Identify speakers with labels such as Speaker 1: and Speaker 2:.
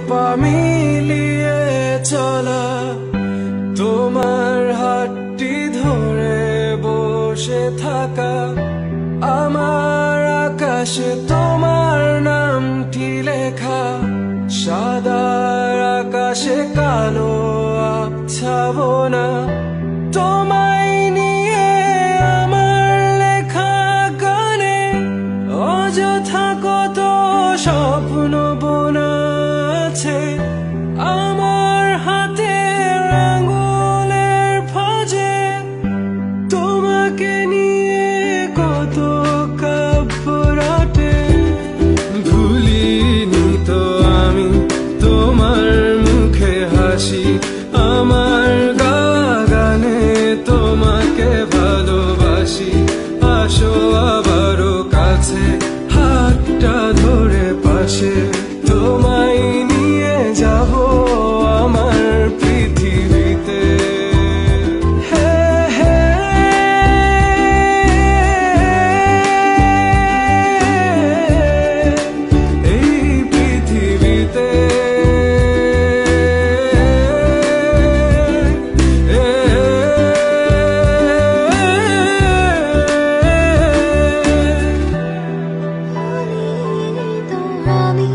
Speaker 1: পা মিলিয়ে চলা, তোমার হাতটি ধরে বসে থাকা, আমার আকাশে তোমার নামটি লেখা, সাদার আকাশে কালো আবছাবনা, তোমায় নিয়ে আমার লেখা গানে অযথা কত স্বপ্ন বোনা আছে, আমার হাতের আঙুলের ফাঁজে তোমাকে নিয়ে কত কাব্য রটে। ভুলিনি তো আমি তোমার মুখে হাসি, আমার গানে তোমাকে ভালোবাসি, আসো আবারও কাছে, হাতটা ধরে পাশে, তোমায় নিয়ে যাব আমার পৃথিবীতে। এই পৃথিবীতে
Speaker 2: আমি